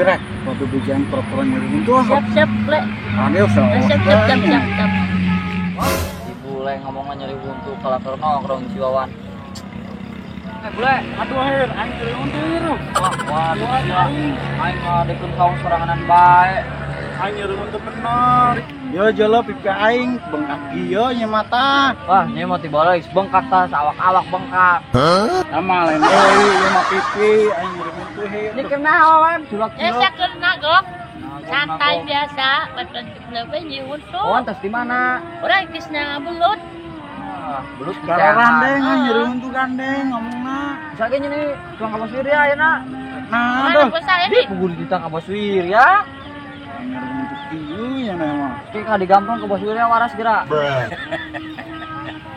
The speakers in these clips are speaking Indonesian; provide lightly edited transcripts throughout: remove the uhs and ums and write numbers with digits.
Rek, waktu bijan pura-pura nyari itu siap le. Aduh, siap. Ibu le ngomongnya nyari untuk kalator nongkrong si Wawan. Bule, aduh akhir, aing nyari untuk. Wah, aing ngadekun kaum soranganan bae. Aing nyari untuk bener. Yo jelo pipi aing bengkak gieu nya mata. Wah, nya mah tiba leus bengkak tas awak-awak bengkak. Sama lain deui ieu mah pipi aing nyari untuk he. Ini kena Wawan, sulak-sulak. Saya kena gok. Santai biasa, bukan kenapa nyiun tuh. Wawan tas di mana? Orang kisna belut. Belut Kararan deh nyari untuk gandeng ngomongna. Bisa ge nih, tukang kabos wir ya ayeuna. Nah, aduh. Di pugur di tukang kabos wir ya. Nyari untuk ieu nya mah. Ki ka digampang kabos wir ya waras geura.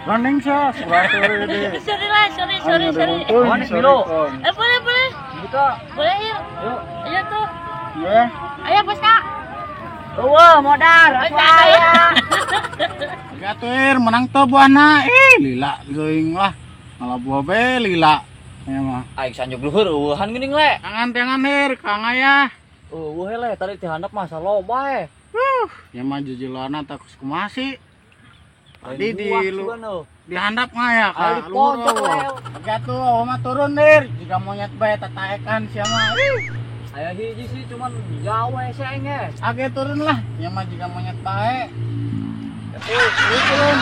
Gandeng sia, surat deh. Sorry. Manis biru. Boleh. Buka. Boleh yuk. Yuk. Ayo tuh. Ya. Ayo bosna. Wah, modal. Saya. Gatur menang teu buahna. Lila geuing lah. Malah buah be lila. Ya mah. Aing sanjog luhur eueuhan geuning le. Tangan hir Kang Ayah. Eueuh le tadi teh handap masa loba Ya mah jujulana tak kumaha sih. Tadi di handap mah ya Ka luhur. pojok. Gatur mah turun hir. Jika monyet bae tataekan sia mah. Aya hiji sih cuman gawe sih aing ge. Age turun lah. Ya mah jika monyet bae. Turun.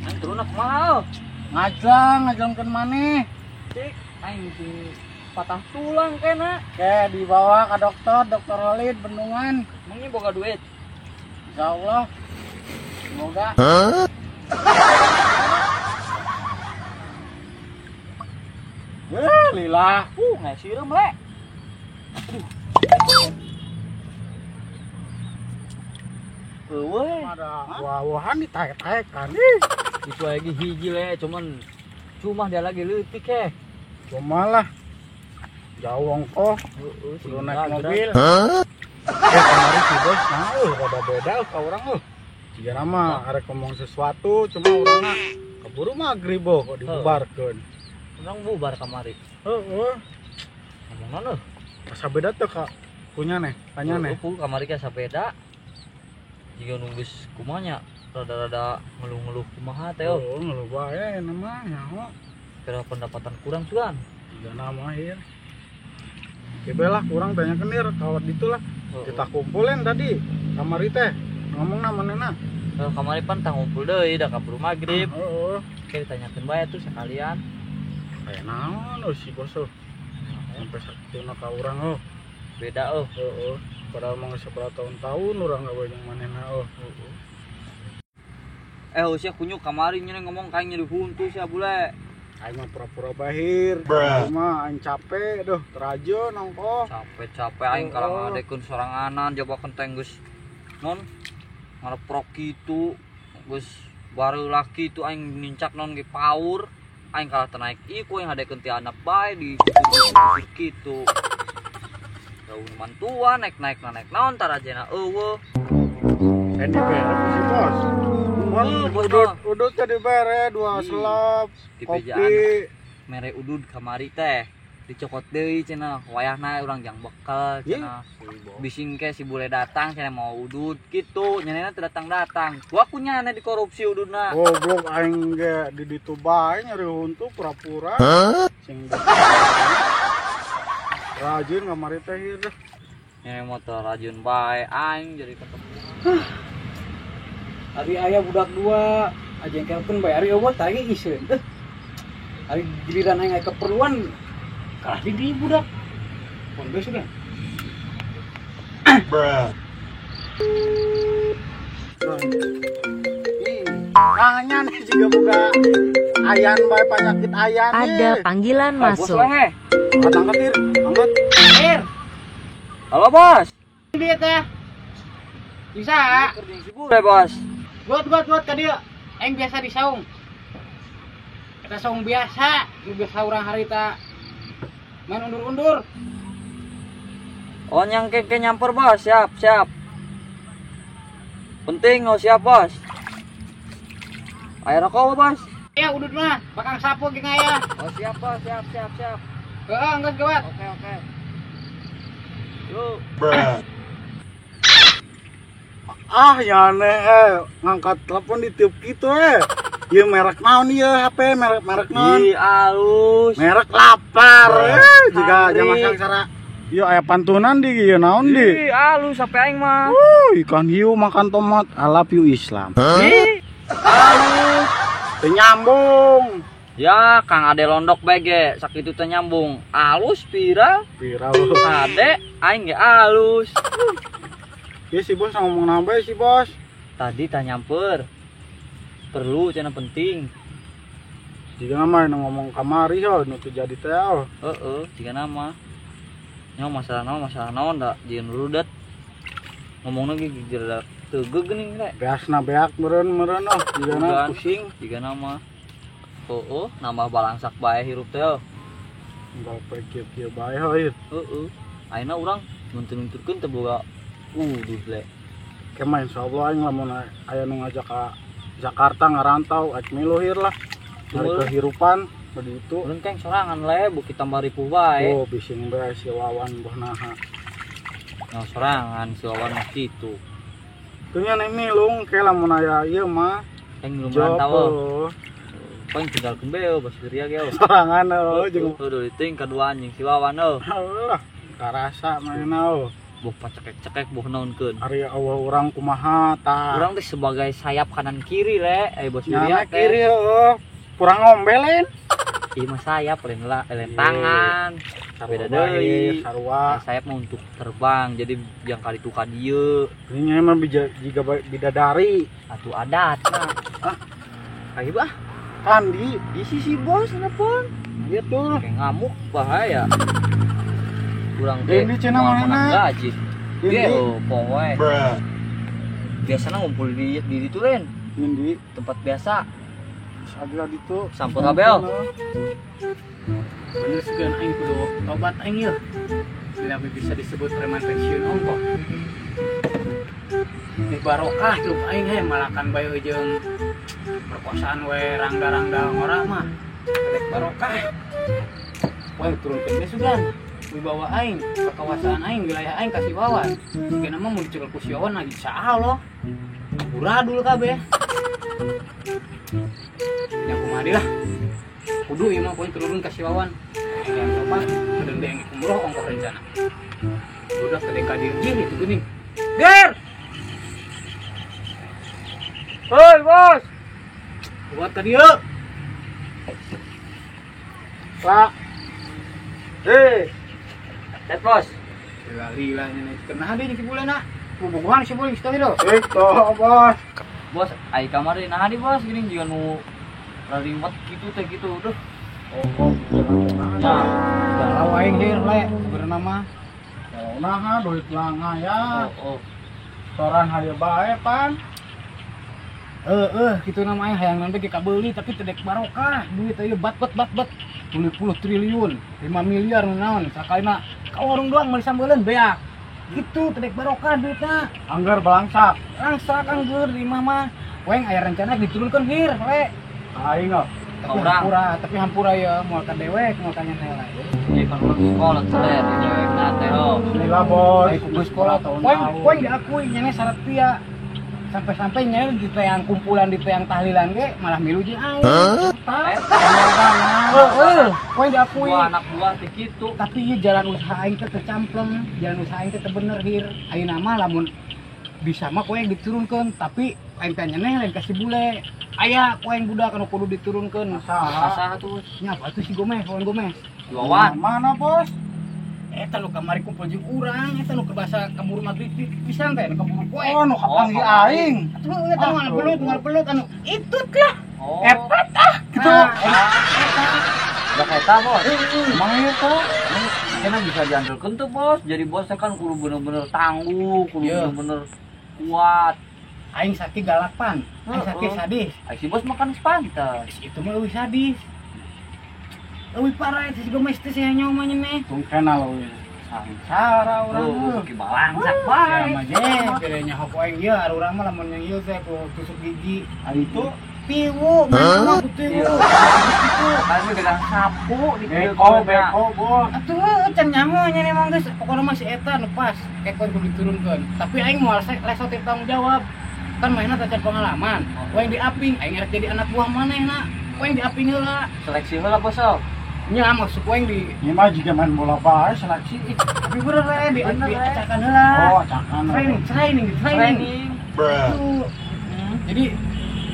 Aing turun kumaha? Ngajlangkeun maneh. Cik, aing si patah tulang kena. Oke, dibawa ke dokter Holid Bendungan. Mungkin boga duit. Insyaallah. Semoga. Lila. Ngasireum le. Eueuh. Ada buah-buahan ditaek-taekan. Itu lagi hiji le, cuma dia lagi leutik he. Cuma lah. Jauh ongkoh. Heeh, Lu naik mobil. Kemarin si bos, rada beda ka urang Jika nama arek ngomong sesuatu, cuma urangna keburu maghrib kok dibubarkeun. Urang bubar kamari. Heeh. Ngomongna Asa beda teh Kak. Punya nih, tanya nih. Eueuh, kamari ge sapeda. Jika nunggus kumanya rada-rada ngeluh-ngeluh kumaha teh Oh, ngeluh bae nama nyaho. kira pendapatan kurang sugan. Jika nama akhir. Kebelah kurang tanyakeun dir kawat ditulah. Kita kumpulin tadi kamari teh. Ngomong manehna. Kamari pan tang ngumpul deui da kaburu magrib. Heeh. Oke ditanyakeun bae tuh sekalian. Kayak naon si bos sampai sakituna ka urang Beda Heeh. Padahal mah geus sabarapa tahun-tahun urang gawe jeung manehna usia kunyuk kamari nyeri ngomong kayak nyeri huntu sia bule. Aing mah pura-pura bahir. Mah aing capek terajo nongkoh. Capek aing kalah ngadekeun soranganan jabakeun teh geus non ngareprok kitu geus bareula kitu aing nincak non ge paur. Aing kalah teu naik iku aing ngadekeun ti anak bae di kitu. Daun mantuan naik naon tarajena eueuh. Di bere si bos. Udut teh di bere 2 selop kopi. Mere udud kamari teh dicokot deui cenah wayahna urang jang bekal cenah. Bising ke si bule datang cenah mau udud kitu nyanena teu datang. Gua kunya ane dikorupsi ududna. Goblok aing ge di ditu bae nyari huntu pura-pura. Sing rajin kamari teh ieu teh. Nyene motor rajin bae aing jadi ketemu. Ari aya budak 2 ajengkelkeun bae ari eueuh tadi iseun teh. Ari giliran aing aya keperluan kalah di dieu budak. Pon geus sudah. Nanya nih juga buka ayan bae penyakit ayan nih. Ada panggilan masuk. Angkat. Halo bos. Dia teh. Bisa. Kerjing si bule bos. Buat ka dieu. Aing biasa di saung. Eta saung biasa, nu biasa urang harita main undur-undur. Oh yang ke nyamper bos, siap. Penting siap bos. Ayo rokok bos. Ya udut mah, bakang sapu ge ngaya. Oh siap bos, siap. Heeh, geus gawat. Oke. Yuk. Ya aneh ngangkat telepon ditiup gitu Ieu merek naon ieu HP merek naon? Ih, alus. Merek lapar juga Hungry. zaman sangsara. Ieu aya pantunan di ieu naon di? Ih, alus sampai aing mah. Ikan hiu makan tomat, I love you Islam. Ih, alus. Teu nyambung. Ya, Kang Ade londok bege, sakitu teh nyambung. Alus pira? Viral. Ade aing ge alus. Ieu si bos ngomong nambah si bos. Tadi tah nyamper. Perlu cenah penting. Jika nama ngomong kamari nu teu jadi teh. Heeh, jika nama. Nya masalah naon da jieun rudet. Ngomongna ge jerak teu geuning rek. Beasna beak meureun jigana pusing. Jika nama. Oh, nambah balangsak bae hirup teh. Enggak pikir-pikir bae heuh. Heeh. Ayeuna urang nuntun-nunturkeun teu boga le. Kema insyaallah aing lamun aya nu ngajak ka Jakarta ngarantau aek miluhir lah. Dari kehirupan begitu. Ulun keng sorangan le bukit tambah ripuh bae. Oh, bising bae si Wawan boh naha. Yang sorangan si Wawan mah kitu. Teu nya neng milung ke lamun aya ieu mah. Keng belum rantau. Jopo. Paling tinggalkeun beo bos Surya ge. Sorangan jeung Aduh ting kadua anjing si Wawan Allah. Karasa mainna Boh pacekek-cekek boh naonkeun. Ari eueuh urang kumaha tah. Urang teh sebagai sayap kanan kiri le, bos Surya Nyana teh. kiri kurang ngombelin. Ieu mah sayap lain tangan. Beda deui. Sarua. Sayap mah untuk terbang jadi yang kali tu ka dieu. Ini mah jiga bidadari. Atuh adatna. Kayak bah. Kandi Di sisi bos nepon. gitu. Kayak ngamuk bahaya. Kurang teh. Ini cenah manehna? Gaji. Ini. Geo poe. Biasana ngumpul di ditu len, Ini tempat biasa. sagala ditu. Sampur kabel. Bener segan aing kudu tobat aing ieu. Bila bisa disebut preman pensiun ongkoh. Di barokah tuh aing malakan bae jeung perkosaan we rangda-rangda ngora mah. Kedek barokah. Wah turunkeun ge sugan. Wibawa aing, kekawasan aing, wilayah aing kasih Wawan. Siga mah mun dicekel ku si Wawan lagi saha loh. Buradul kabeh. Ya kumadi lah. Kudu ieu mah poin turun kasih Wawan. Yang tobat, sedeng deeng umroh ongkos rencana. Udah kedeka dirjih itu geuning. Der! Hoi bos. Buat ka dieu. Pak. Lihat bos. Lila ini kenapa dia si bulena? Bubuhan si bulena kita itu. Itu bos. Bos, ai kamar di nah di bos gini juga nu rariwet gitu teh gitu udah. Oh, Nah, galau aing dir le sebenarnya mah. nah duit langa ya. Oh. Soran hayu bae pan. Gitu nama aing hayang nanti kita beli tapi tedek barokah. Duit aja bat. 10 triliun, 5 miliar naon sakalina ka warung doang meuli sambeuleuan beak. Gitu tedek barokah duitna. Anggar balangsak. Langsak anggur di imah mah. Weng aya rencana diturunkeun hir le. Aing Tapi hampura ya moal ka dewek moal ka nyanela. Jadi kan sekolah seler di dewek nate ho. Lila bos. Ai kudu sekolah tahun. Poin diakui nyana syarat pia. Sampai nyana di yang kumpulan di yang tahlilan ge malah milu jeung aing. Poin diakui. Dua anak buah teh kitu. Tapi ieu jalan usaha aing teh tercampleng, jalan usaha aing teh teu bener hir. Ayeuna mah lamun bisa mah koeng diturunkeun, tapi aing teh nyeneh lain kasih bule. Aya koeng budak anu kudu diturunkeun. Saha tuh? Nya apa tuh si Gomez, Wawan Gomez. Wawan. Mana bos? Eta nu kamari kumpul jeung urang, eta nu ke bahasa keburu maghrib pisan teh, nu keburu koeng. Oh, nu kapanggi aing. Atuh eta nu belut anu itut lah. Oh. Epet ah gitu. Udah eta bos. Emang ieu teh? Kena bisa diandelkeun tuh bos. Jadi bosnya kan kudu bener-bener tangguh, kudu Iya. bener-bener kuat. Aing sakit galapan, aing sakit sadis. Si bos makan sepantas. Itu mah euy sadis. Euy parah itu si gomes teh sia nyawa nih. Tung kenal we. Sangsara urang. Ki balangsak Ya bae. mah jeung bedanya hok aing ieu ari urang mah lamun yang ieu teh ku tusuk gigi. Ari itu Piwu, mah putih. Kami gelang sapu di beko bos. Atuh can nyaho nya emang geus pokona mah si eta nu pas kekon kudu diturunkeun. Tapi aing moal lesot tanggung jawab. Kan mainna teh pengalaman. Waing diaping aing arek jadi anak buah manehna. Waing diaping heula. seleksi heula bos. Nya maksud waing di Ieu mah juga main bola bae seleksi. tapi bener we diacakan heula. Oh, cakan. Training. Tuh. Jadi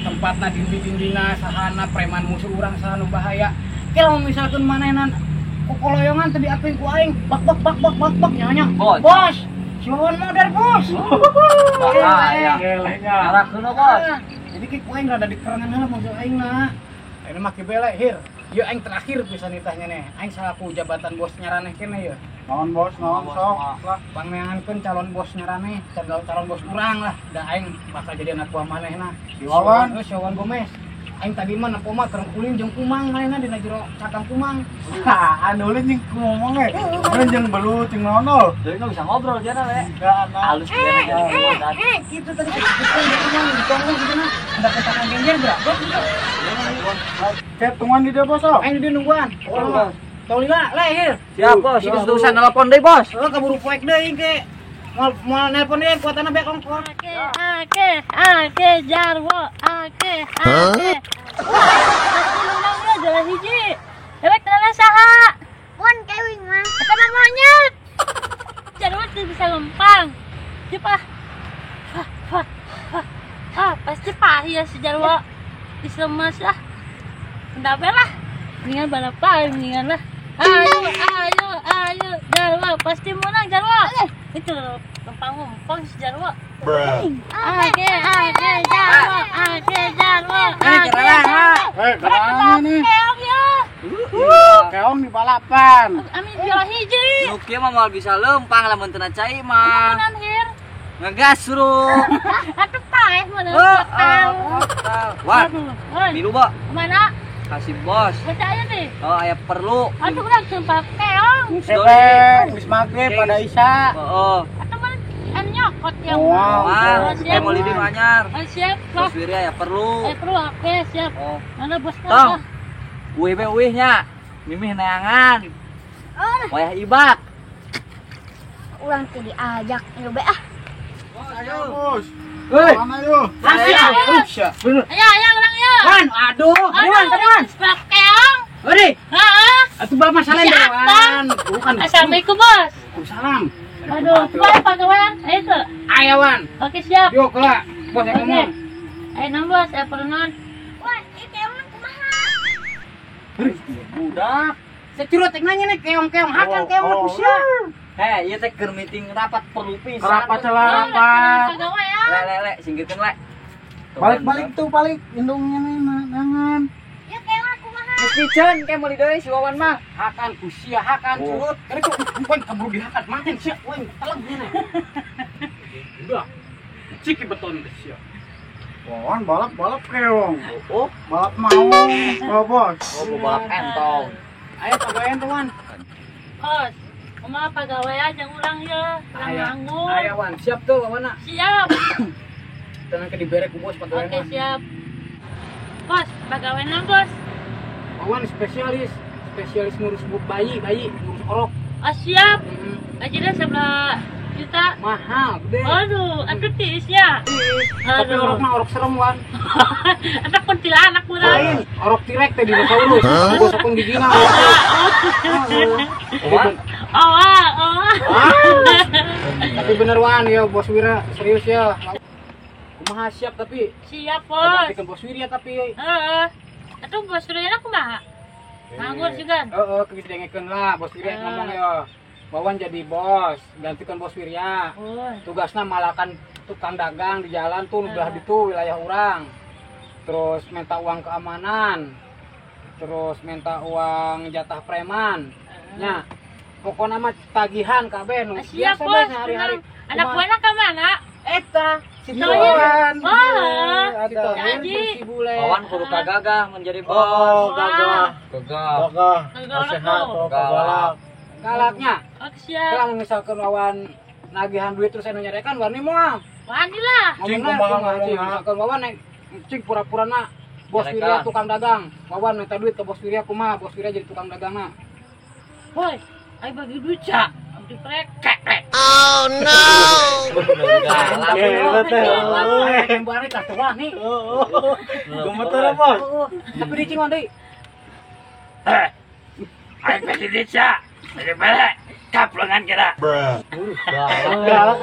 tempatna dindi-dindina sahana preman musuh urang sahana bahaya. Kalau misalkan manehna kokoloyongan teh diaping ku aing bak nyanyi. Bos. Sieuan modern bos. Bahaya. Gelenya. Ngarakeun bos. Jadi ki ku aing rada dikerengan heula musuh aingna. Ayeuna mah ki bele hir. Ieu aing terakhir pisan ditanya nih. Aing salaku jabatan bos nyaraneh keneh ieu. Naon bos, naon sok. Lah, Pangangankeun calon bos nyaraneh, calon bos urang lah. Da aing bakal jadi anak buah manehna. Si Wawan. Si Wawan Gomez. Aing tadi mah napo mah kereng ulin jeung kumang mainna dina jero cakang kumang. anu ulin jeung ngomong we. Ulin jeung belut jeung naon. Jadi nggak bisa ngobrol dia le. Enggak ana. Halus dia aja. Gitu tadi kumang ditongong cenah. Ada ketakan genjer gerak. Ket tungguan di dia bos. Aing di nungguan. Tong lila lehir. Siap bos, itu urusan telepon deui bos. Oh kaburu poek deui ge. Mau nelpon deui kuatana bae ongkos. Ake jarwo, ake. Wah, jalan hiji. Dewek kenal saha? Pon kewing mah. Eta mah monyet. Jarwo teh bisa lempang. Cepah. Pasti pahit si jarwo. Disemes lah. Kenapa lah? Mendingan balapan, mendingan lah. Ayo, jarwo. Pasti menang jarwo. Itu lempang si jarwo. Ake jarwo. Kerana nih. Keong ya. Keong di balapan. Amin juara hiji. Nu kieu mah moal bisa lempang lamun teu cai mah. Kunan hir. Ngegas suruh. Atuh paeh mana Wah, milu bo. Mana? Kasih bos. Percaya nih. Oh, aya perlu. Atuh udah sumpah keong. Sebek, bis maghrib pada isya. Heeh. Atuh mah anu nyokot yang. Wow. Mah, siap. kayak mau lidin anyar. Siap. Bos Wirya ya perlu. Perlu oke siap. Oh, Mana bos tong. Uih be uihnya. Mimih neangan. Wayah ibak. Ulang teh diajak nyoba ah. Ayo bos. Hei. Mana yuk? Bener. Ayo orang ya. Wan, aduh, Wan. Sepak keong. Ori, Heeh. atuh bae masalah Siapa? Wan. Bukan. Assalamualaikum bos. Waalaikumsalam. Aduh, coba pagawean. Ayo tuh. Ayo Wan. Oke siap. Yuk kelak. Bos yang Oke. ngomong. Ayo nang bos, saya perlu non. Wah, itu emang kumaha? Budak. Securut tek nanya nih keong-keong hakan keong aku sia. Heh, ieu teh keur meeting rapat perlu pisan. Rapat celah Oh, rapat. pagawean. Le, singkirkeun le. Balik tuh balik indungnya nih nangan. Ya keong kumaha? Geus piceun kayak mau deui si Wawan mah. Hakan ku sia hakan Oh. curut. Kali ku poin kabur dihakan makin sia poin teleng nih. Udah. Ciki beton ke sia. Wawan balap keong. Oh, Balap mau. Oh bos. oh balap entong. Ayo pagawean tuh Wan. Bos, kumaha pagawean jeung urang ya. Urang nganggur. Ayo Wan, siap tuh Wana. Siap. Tenang ke diberek ku bos pagawean. Oke, siap. Bos, pagawean nang bos. Wan spesialis ngurus bayi, ngurus orok. Oh, siap. Aja 11 juta. Mahal, gede. Aduh, atuh tiis ya. Tapi Aduh. orok mah orok serem Wan. Atuh kuntilanak Lain, urang. orok tirek teh dinosaurus. Gosokun gigina. Oh. Tapi bener Wan ya Bos Wira, serius ya. Kumaha siap tapi Siap, bos. Abadikan Bos Wira tapi Heeh. Atuh bos Suryana kumaha? Nganggur juga. Keus dengekeun lah Bos Wira ngomong ya. Wawan jadi bos, gantikan Bos Wirya. Oh. Tugasnya malakan tukang dagang di jalan tuh belah itu wilayah orang. Terus minta uang keamanan. Terus minta uang jatah preman. Nya, pokoknya mah tagihan kabeh nu Siap, biasa bos. sehari-hari. Anak buahnya ke mana? Eta Si Tohir. Wah. Ada. Jadi. Si bule. Wawan kudu kagagah menjadi bos. Oh, gagah. Gagah. Gagah. Gagah. Sehat, oh, galak. Galaknya. Oke siap. Kalau misalkan Wawan nagihan duit terus anu nyarekan warni moal. Wani lah. Cing, Ngomongna kumaha kumaha, Cing? ngomongna? Misalkan Wawan cing pura-pura na bos Nyarekan. Wirya tukang dagang. Wawan minta duit ke bos Wirya kumaha, bos Wirya jadi tukang dagangna. Woi, ayo bagi duit cak. Abdi prek. Gelet teh. Kembali ka tuh nih. Gemeter bos. Tapi di cing deui. Ayo beli desa, beli beli, kaplengan kira. Galak.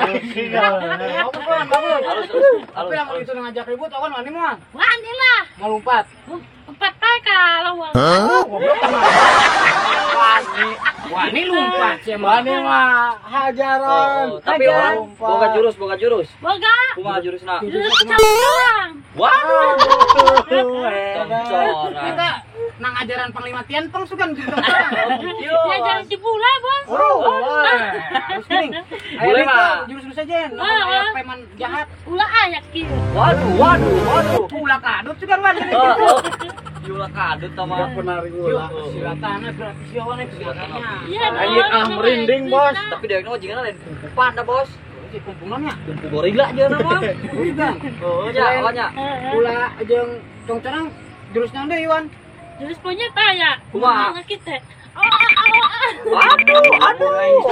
Tapi yang itu ngajak ribut Wawan wani moal. Wani lah. Mau lompat. Empat kalau wang. Wani lompat sih Wani mah hajaran. Tapi orang boga jurus. Boga. Kumaha jurusna? Jurus campuran. Waduh. Kita Camcoran. nang ajaran Panglima Tianpeng sugan gitu. Ya jadi si bule bos. Terus gini. Boleh, mah. Jurus-jurus aja. Namanya preman jahat. Ulah ayak kieu. Waduh. Ulah kadut juga Wan. Yula kadut Tidak sama. penari Yuk, gula. silatannya gratis ya Wan silatannya. Iya dong. Anjing merinding bos. Tapi dia mah jigana lain kumpulan dah bos. Si kumpungannya. Kumpu gorila aja nama. Udah. Oh, nya awalnya. Ulah jeung congcerang jurusnya deui Wan. Jurus punya tanya. Kumaha? Kumaha kita. Aduh.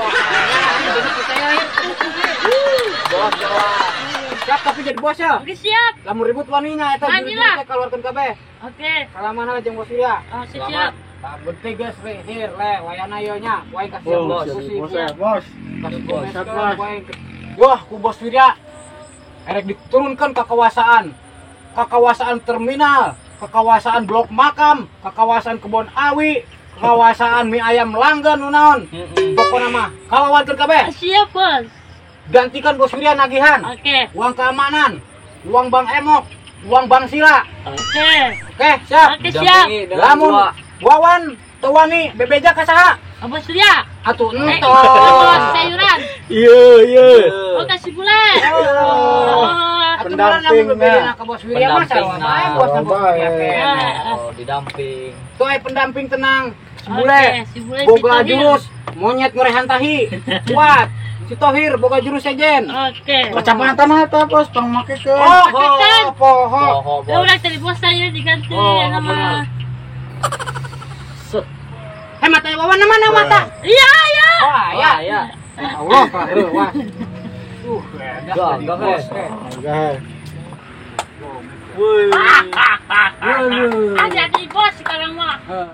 Bos jawab. Siap tapi jadi bos ya. Oke siap. Lamun ribut waninya eta Wani jurus lah. teh keluarkeun kabeh. Oke. Salaman jeung bos Wirya. Oh siap. Tak beuti geus rehir le wayana ieu nya. Wae kasih Oh, bos. bos ya, bos. Kasih Bos, bos. Wah, ku bos Wirya. Erek diturunkan kekuasaan. Kekuasaan terminal, kekuasaan blok makam, kekuasaan kebon awi, kekuasaan mie ayam langgan naon. Pokona mah kawawankeun kabeh. Siap bos. Gantikan bos Wirya nagihan. Oke. Uang keamanan, uang Bang Emok, uang Bang Sila. Oke. Oke, siap. Oke siap. Lamun Wawan teu wani bebeja ka saha? Bos Surya. Atuh Bos entos. sayuran. Iya. Oh kasih bule. Atuh meureun lamun bebejana ka bos Wirya mah sarua Pendamping, bae nah. bos ka bos Wirya Bae. keneh. Oh, didamping. Tuh pendamping tenang. Si Oke, bule. si bule Boga si Tohir. jurus monyet ngorehan tahi. Kuat. Si Tohir boga jurus sejen. Oke. Kacamata apa bos? Pangmake ke. Pakekan. Poho. Oh, Ya bos. udah tadi bos saya diganti Oh, nama. Mata Wawan mana mata? Iya iya. Wah, ya. Ya. Allah kaheuh wah. Gagah, bos. Enggak. Ada di bos sekarang mah. Bos.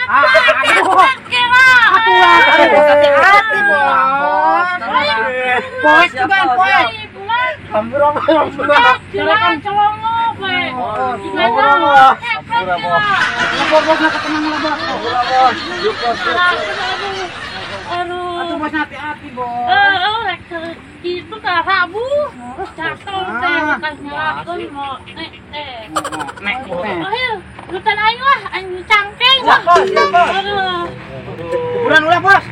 Hati-hati bos. Bos juga poe. Hampir apa? Silakan colongo, Pak. Bos nak tenang lah bos. Aduh. Atuh bos hati-hati bos. Itu kah Rabu? Cakep teh bekas nyalakeun mau Nek bos. Ayo, lutan aing lah, aing cangkeng. Siap bos, siap bos. Aduh. Kuburan ulah bos.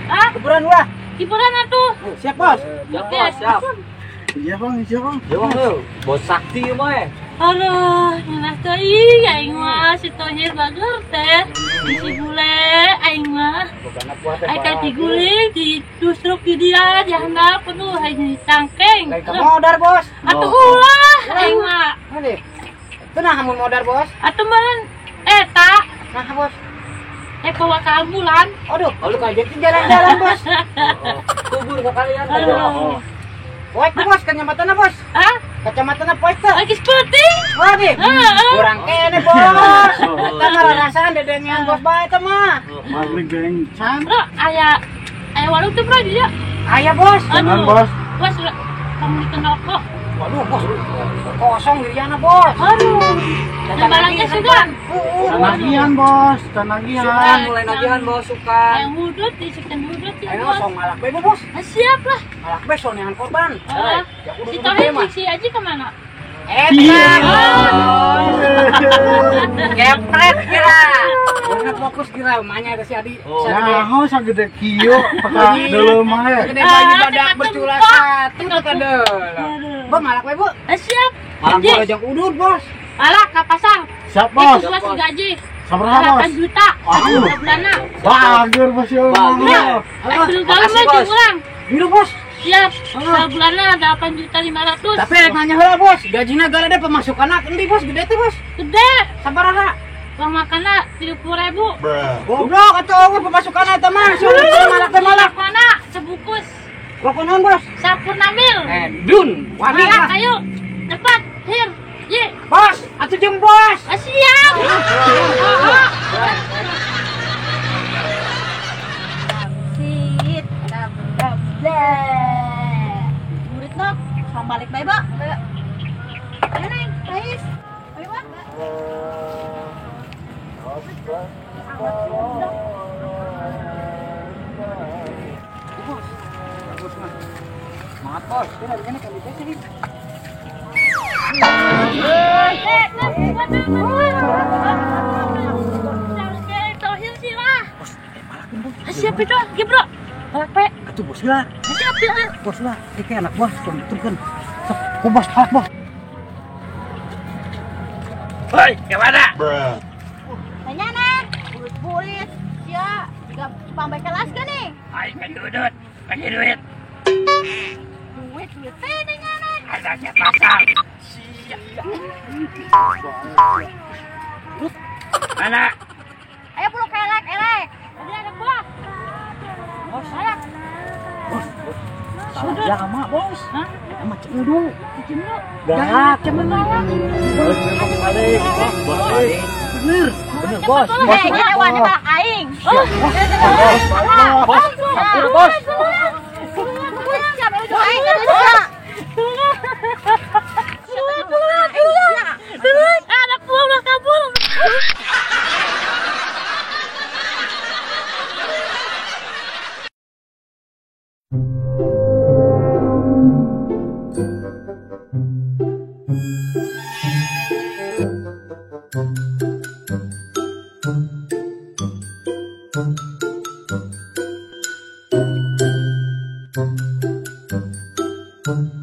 Ah, Kuburan ulah. hiburan atuh. Siap bos. Siap, bos, siap. Iya bang. Ya bang, bos sakti mah. Aduh, nyelah teuing aing mah si Tohir bager teh. Si bule aing mah. Aing teh diguling, ditusruk di dia, di handap penuh aing cangkeng. Lain ka modar bos. Atuh ulah aing mah. Hade. Tenang hamun modar bos. Atuh meureun eta Nah bos. bawa ke ambulan. Aduh, lu kaget jalan-jalan bos. Kubur ke kalian. Aduh. Poek tuh bos, kacamata bos. Hah? Kacamata poek tuh. Lagi penting. Waduh, kurang kene bos. Kita mah rasaan dedengan bos bae teh mah. Maghrib geng. Bro, aya warung tuh bro di dia. Aya bos. Jangan bos. Bos, kamu dikenokok. Waduh bos, kosong diriana bos. Aduh. Barangnya sudah. Tanagihan bos. Suka Tanagihan. mulai nagihan bos suka. Yang wudut, disikkan wudut ya Ayo bos. song malak bae bos. Siap lah. Malak bae sonehan korban. Si Tohir si Aji kemana? Eta. Kepret kira. Orang fokus kira emaknya ada si Adi. Nah, sagede kieu peka deuleu mah he. Gede baju badak bercula satu kadel. Bu malak we, Bu. Siap. Malam Ji. gua ajak udut, Bos. Malak ke pasar. Siap, Bos. Itu masih gaji. Sabaraha, Bos? 8 juta. Aduh. Bulanna. Bager, Bos ya. Bager. Suruh gawe Makasih, mah Bos. ulang. Biru, Bos. Siap. Sebulannya 8.500.000. Tapi nanya heula, Bos. Gajina galede pemasukanna endi, Bos? Gede teh, Bos. Gede. Sabaraha? Uang makannya 30.000. Goblok atuh eueuh pemasukanna eta mah. Soalnya malak teh malak. Mana? Sebungkus. Rokok naon, Bos? Sampurna mil. Dun. Wani Malak, lah. ayo. Cepat. Hir. Ji. Bos, atuh jeung Bos. Siap. Sit, murid dok, sama balik baik Pak. Ayo Neng, Rais. Ayo Pak. Semangat, Bos. Ini harganya kan di sini. Siap itu, bro. Malak pe. Atuh Bos lah. Siap ya. Bos lah. Ini kayak anak Bos. Turun. Sok, Bos, halak, Bos. Hoi, gimana? Tanya Neng, bulit, ya, juga pambai kelas kan nih? Aing kan dudut, kasih duit. Duit teh Neng Neng. Ada siap pasar. Mana? Ayo peluk elek. Tadi ada bos. Bos. Malak. Sudah lama, Bos. Hah? Sama cendung. Cemru. Galak, cemerlang. Balik. Bener, Bos. Bos, hewan balak aing. Oh. Bos. Siap, itu aing kan bisa. Anak gua udah kabur. Thank you.